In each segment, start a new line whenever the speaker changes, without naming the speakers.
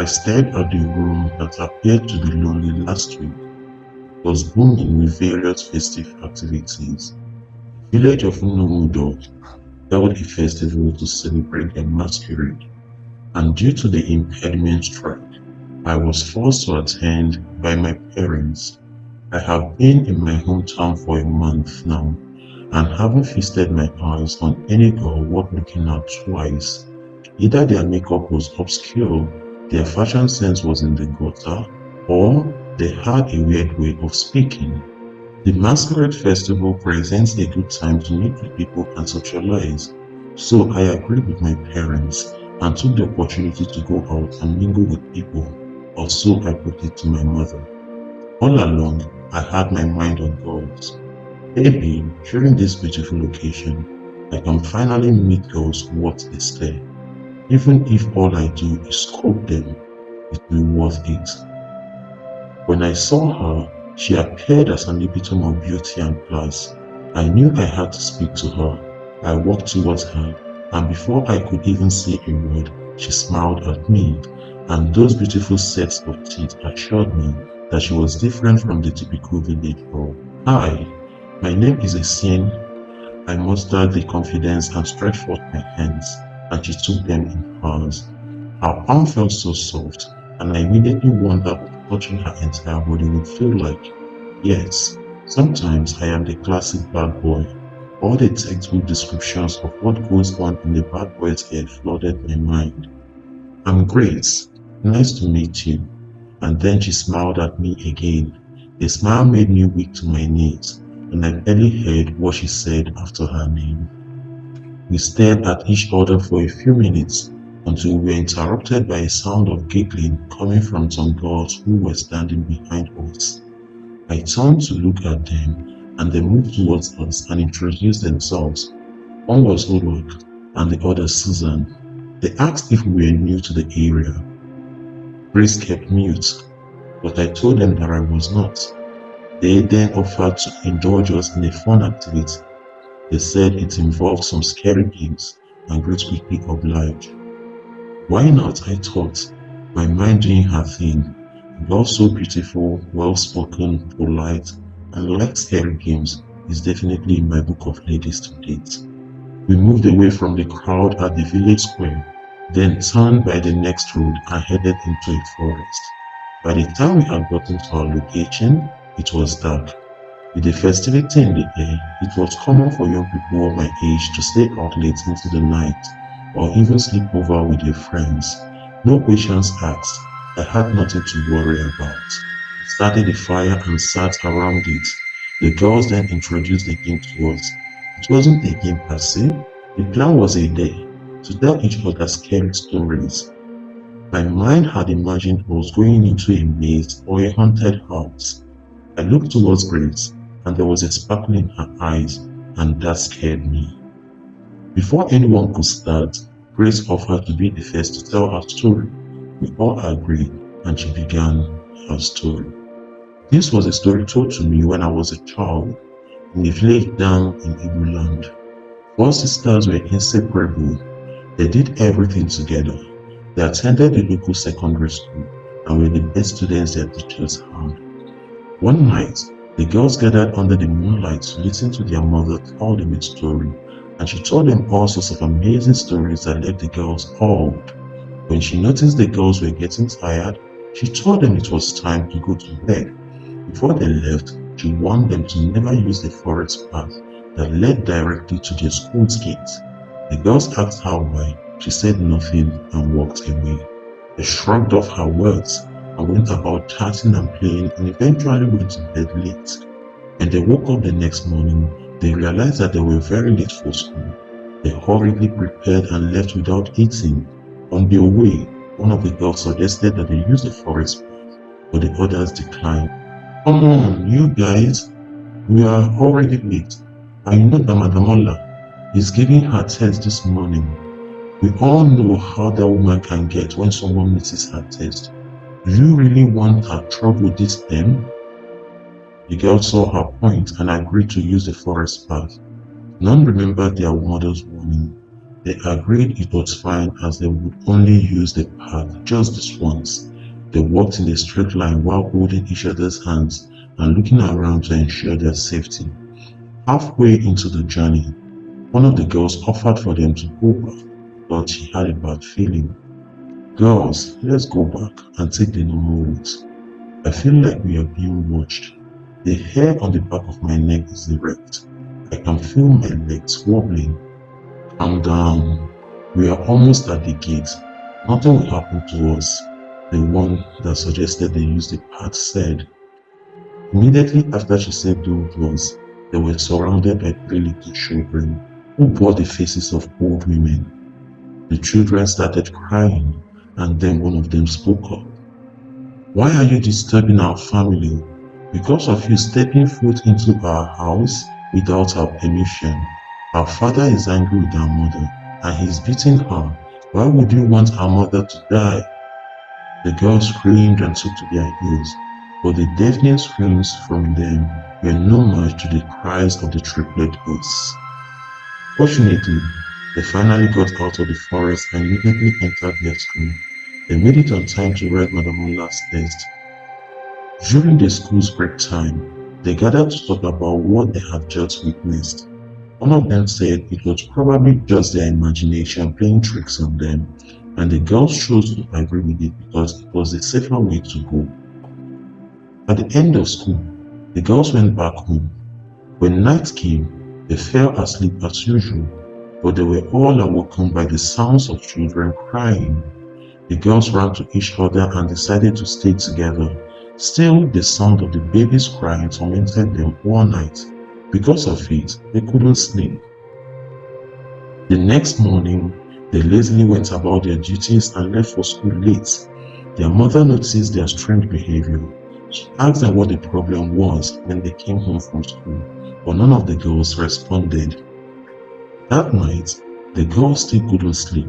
I stared at the room that appeared to be lonely last week. It was booming with various festive activities. The village of Unomudo held a festival to celebrate their masquerade, and due to the impediment strike, I was forced to attend by my parents. I have been in my hometown for a month now and haven't feasted my eyes on any girl worth looking at twice. Either their makeup was obscure, their fashion sense was in the gutter, or they had a weird way of speaking. The Masquerade Festival presents a good time to meet with people and socialize, so I agreed with my parents and took the opportunity to go out and mingle with people, or so I put it to my mother. All along, I had my mind on girls. Maybe during this beautiful occasion, I can finally meet girls worth the stare. Even if all I do is scope them, it will be worth it. When I saw her, she appeared as an epitome of beauty and class. I knew I had to speak to her. I walked towards her, and before I could even say a word, she smiled at me, and those beautiful sets of teeth assured me that she was different from the typical village girl. Hi, my name is Essien. I mustered the confidence and stretched forth my hands, and she took them in hers. Her arm felt so soft, and I immediately wondered what touching her entire body would feel like. Yes, sometimes I am the classic bad boy. All the textbook descriptions of what goes on in a bad boy's head flooded my mind. I'm Grace. Nice to meet you. And then she smiled at me again. The smile made me weak to my knees, and I barely heard what she said after her name. We stared at each other for a few minutes until we were interrupted by a sound of giggling coming from some girls who were standing behind us. I turned to look at them, and they moved towards us and introduced themselves. One was Ulrich and the other Susan. They asked if we were new to the area. Grace kept mute, but I told them that I was not. They then offered to indulge us in a fun activity. They said it involved some scary games, and Grace quickly obliged. Why not, I thought, my mind doing her thing. Girl so beautiful, well-spoken, polite, and likes scary games is definitely in my book of ladies to date. We moved away from the crowd at the village square, then turned by the next road and headed into a forest. By the time we had gotten to our location, it was dark. With the festivity in the air, it was common for young people of my age to stay out late into the night, or even sleep over with their friends. No questions asked. I had nothing to worry about. We started a fire and sat around it. The girls then introduced the game to us. It wasn't a game per se. The plan was a day to tell each other scary stories. My mind had imagined us going into a maze or a haunted house. I looked towards Grace, and there was a sparkle in her eyes, and that scared me. Before anyone could start, Grace offered to be the first to tell her story. We all agreed, and she began her story. This was a story told to me when I was a child in a village down in Igbo land. Four sisters were inseparable. They did everything together. They attended the local secondary school and were the best students their teachers had. One night, the girls gathered under the moonlight to listen to their mother tell them a story, and she told them all sorts of amazing stories that left the girls awed. When she noticed the girls were getting tired, she told them it was time to go to bed. Before they left, she warned them to never use the forest path that led directly to their school's gate. The girls asked her why. She said nothing and walked away. They shrugged off her words and went about chatting and playing and eventually went to bed late. When they woke up the next morning, they realized that they were very late for school. They hurriedly prepared and left without eating. On their way, one of the girls suggested that they use the forest path, but the others declined. Come on, you guys, we are already late. I know that Madam Ola is giving her test this morning. We all know how that woman can get when someone misses her test. Do you really want her trouble this time? The girl saw her point and agreed to use the forest path. None remembered their mother's warning. They agreed it was fine as they would only use the path just this once. They walked in a straight line while holding each other's hands and looking around to ensure their safety. Halfway into the journey, one of the girls offered for them to go back, but she had a bad feeling. Girls, let's go back and take the normal route. I feel like we are being watched. The hair on the back of my neck is erect. I can feel my legs wobbling. Calm down. We are almost at the gate. Nothing will happen to us. The one that suggested they use the path said. Immediately after she said those words, they were surrounded by three little children who bore the faces of old women. The children started crying, and then one of them spoke up. Why are you disturbing our family? Because of you stepping foot into our house without our permission. Our father is angry with our mother and he's beating her. Why would you want our mother to die? The girls screamed and took to their heels, but the deafening screams from them were no match to the cries of the triplet ghosts. Fortunately, they finally got out of the forest and immediately entered their school. They made it on time to write Madame Mola's test. During the school's break time, they gathered to talk about what they had just witnessed. One of them said it was probably just their imagination playing tricks on them, and the girls chose to agree with it because it was the safer way to go. At the end of school, the girls went back home. When night came, they fell asleep as usual, but they were all awoken by the sounds of children crying. The girls ran to each other and decided to stay together. Still, the sound of the babies crying tormented them all night. Because of it, they couldn't sleep. The next morning, they lazily went about their duties and left for school late. Their mother noticed their strange behavior. She asked them what the problem was when they came home from school, but none of the girls responded. That night, the girls still couldn't sleep.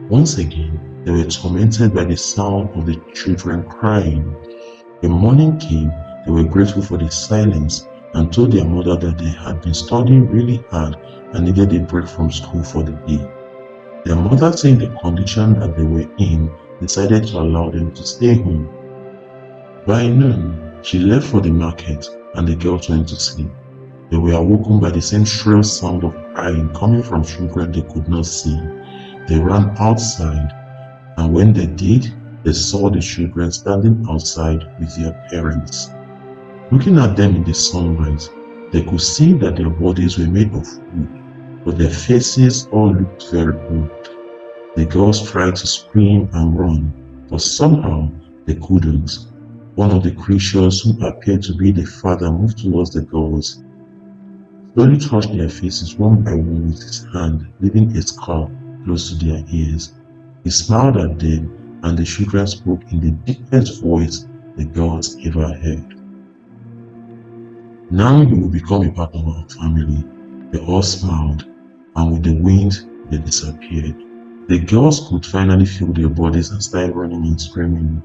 Once again, they were tormented by the sound of the children crying. When morning came, they were grateful for the silence and told their mother that they had been studying really hard and needed a break from school for the day. Their mother, seeing the condition that they were in, decided to allow them to stay home. By noon, she left for the market and the girls went to sleep. They were awoken by the same shrill sound of crying coming from children they could not see. They ran outside, and when they did, they saw the children standing outside with their parents. Looking at them in the sunlight, they could see that their bodies were made of wood, but their faces all looked very old. The girls tried to scream and run, but somehow they couldn't. One of the creatures who appeared to be the father moved towards the girls, slowly touched their faces one by one with his hand, leaving a scar close to their ears. He smiled at them, and the children spoke in the deepest voice the girls ever heard. Now you will become a part of our family. They all smiled, and with the wind, they disappeared. The girls could finally feel their bodies and started running and screaming.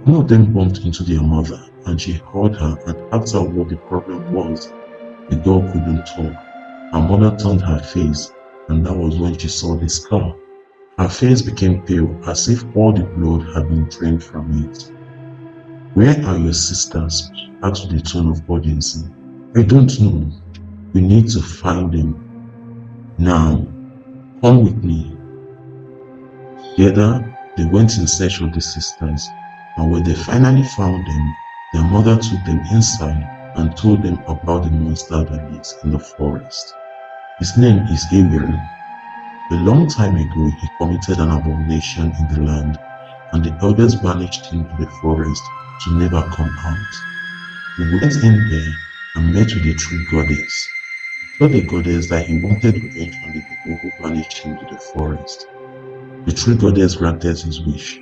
One of them bumped into their mother, and she held her and asked her what the problem was. The girl couldn't talk. Her mother turned her face, and that was when she saw the scar. Her face became pale as if all the blood had been drained from it. Where are your sisters? She asked with a tone of urgency. I don't know. We need to find them. Now, come with me. Together, they went in search of the sisters, and when they finally found them, their mother took them inside and told them about the monster that lives in the forest. His name is Ariel. A long time ago, he committed an abomination in the land, and the elders banished him to the forest to never come out. He went in there and met with the tree goddess. He told the goddess that he wanted revenge on the people who banished him to the forest. The tree goddess granted his wish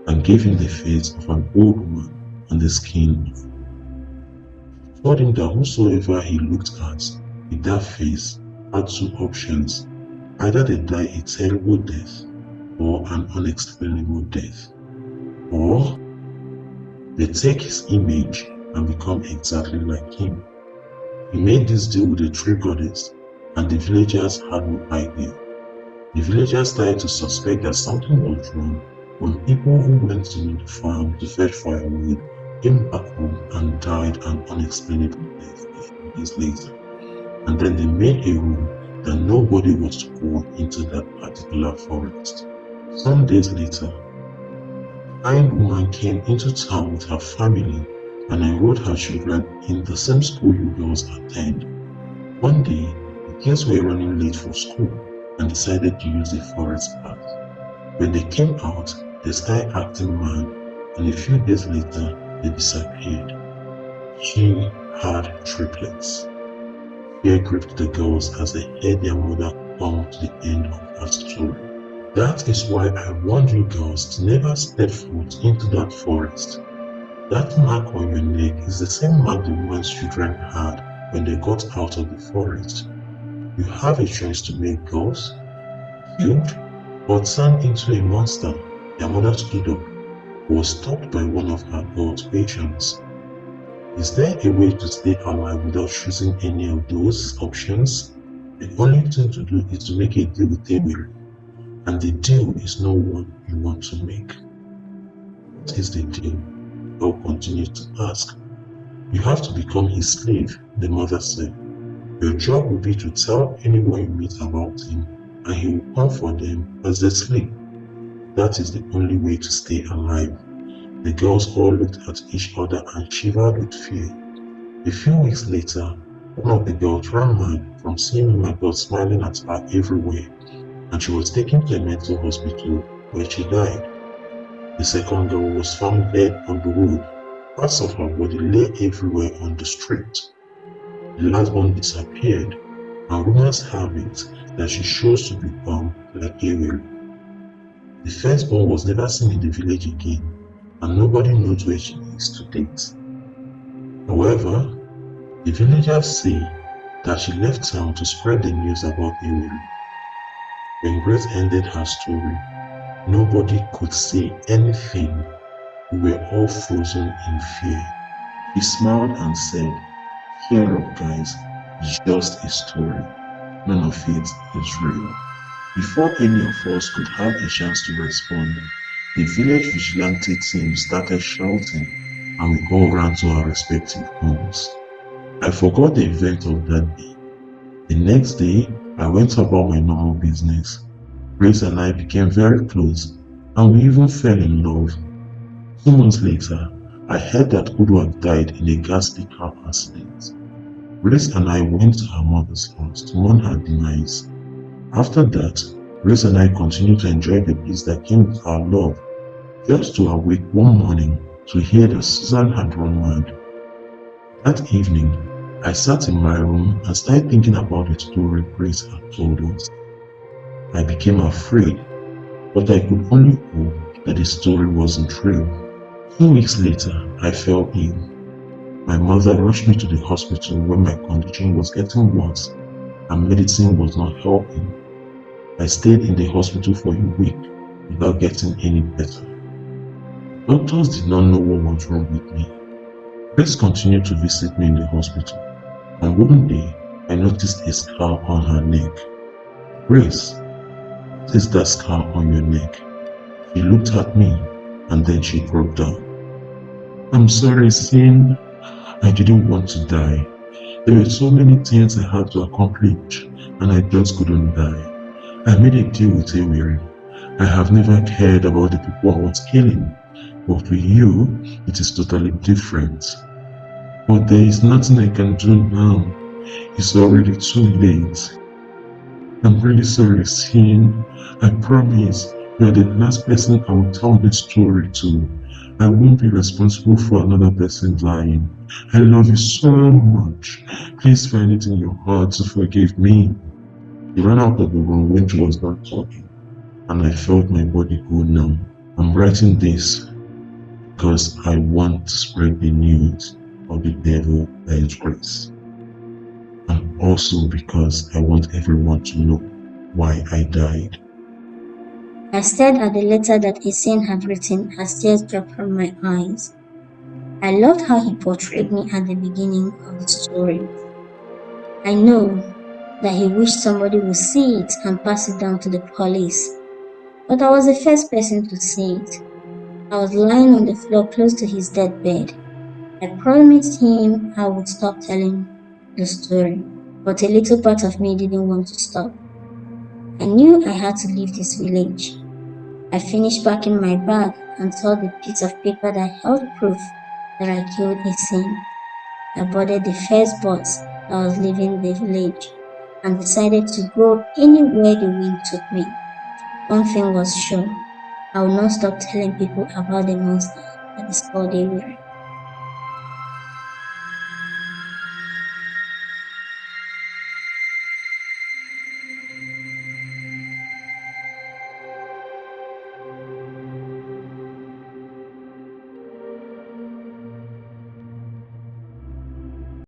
and gave him the face of an old woman and the skin of. She told him that whosoever he looked at with that face had two options: either they die a terrible death or an unexplainable death, or they take his image and become exactly like him. He made this deal with the tree goddess, and the villagers had no idea. The villagers started to suspect that something was wrong when people who went to the farm to fetch firewood came back home and died an unexplainable death a few days later. And then they made a rule that nobody was to go into that particular forest. Some days later, a kind woman came into town with her family and enrolled her children in the same school you girls attend. One day, the kids were running late for school and decided to use the forest path. When they came out, they started acting mad, and a few days later, they disappeared. She had triplets. Fear gripped the girls as they heard their mother come to the end of her story. That is why I warned you girls to never step foot into that forest. That mark on your neck is the same mark the woman's children had when they got out of the forest. You have a choice to make girls, killed, or turn into a monster. Their mother stood up, was stopped by one of her girl's patients. Is there a way to stay alive without choosing any of those options? The only thing to do is to make a deal with Emil, and the deal is not one you want to make. What is the deal? The girl continued to ask. You have to become his slave, the mother said. Your job will be to tell anyone you meet about him, and he will come for them as they sleep. That is the only way to stay alive. The girls all looked at each other and shivered with fear. A few weeks later, one of the girls ran mad from seeing my girl smiling at her everywhere, and she was taken to a mental hospital where she died. The second girl was found dead on the road. Parts of her body lay everywhere on the street. The last one disappeared, and rumors have it that she chose to become like Ariel. The firstborn was never seen in the village again, and nobody knows where she is to date. However, the villagers say that she left town to spread the news about Ariel. When Grace ended her story, nobody could say anything. We were all frozen in fear. She smiled and said, "Cheer up, guys, it's just a story. None of it is real." Before any of us could have a chance to respond, the village vigilante team started shouting, and we all ran to our respective homes. I forgot the event of that day. The next day, I went about my normal business. Grace and I became very close, and we even fell in love. 2 months later, I heard that Udo had died in a ghastly car accident. Grace and I went to her mother's house to mourn her demise. After that, Grace and I continued to enjoy the peace that came with our love, just to awake one morning to hear that Susan had run mad. That evening, I sat in my room and started thinking about the story Grace had told us. I became afraid, but I could only hope that the story wasn't real. 2 weeks later, I fell ill. My mother rushed me to the hospital when my condition was getting worse and medicine was not helping. I stayed in the hospital for a week without getting any better. Doctors did not know what was wrong with me. Grace continued to visit me in the hospital, and one day I noticed a scar on her neck. "Grace, what is that scar on your neck?" She looked at me and then she broke down. "I'm sorry, Sin. I didn't want to die. There were so many things I had to accomplish, and I just couldn't die. I made a deal with Awiri. I have never cared about the people I was killing, but with you, it is totally different. But there is nothing I can do now. It's already too late. I'm really sorry, Sin. I promise you are the last person I will tell this story to. I won't be responsible for another person dying. I love you so much. Please find it in your heart to forgive me." He ran out of the room when she was done talking, and I felt my body go numb. I'm writing this because I want to spread the news of the devil that is Grace, and also because I want everyone to know why I died.
I stared at the letter that Essene had written as tears dropped from my eyes. I loved how he portrayed me at the beginning of the story. I know that he wished somebody would see it and pass it down to the police. But I was the first person to see it. I was lying on the floor close to his dead bed. I promised him I would stop telling the story, but a little part of me didn't want to stop. I knew I had to leave this village. I finished packing my bag and saw the piece of paper that held proof that I killed Isin. I boarded the first bus that was leaving the village and decided to go anywhere the wind took me. One thing was sure, I would not stop telling people about the monster that is called Ariel.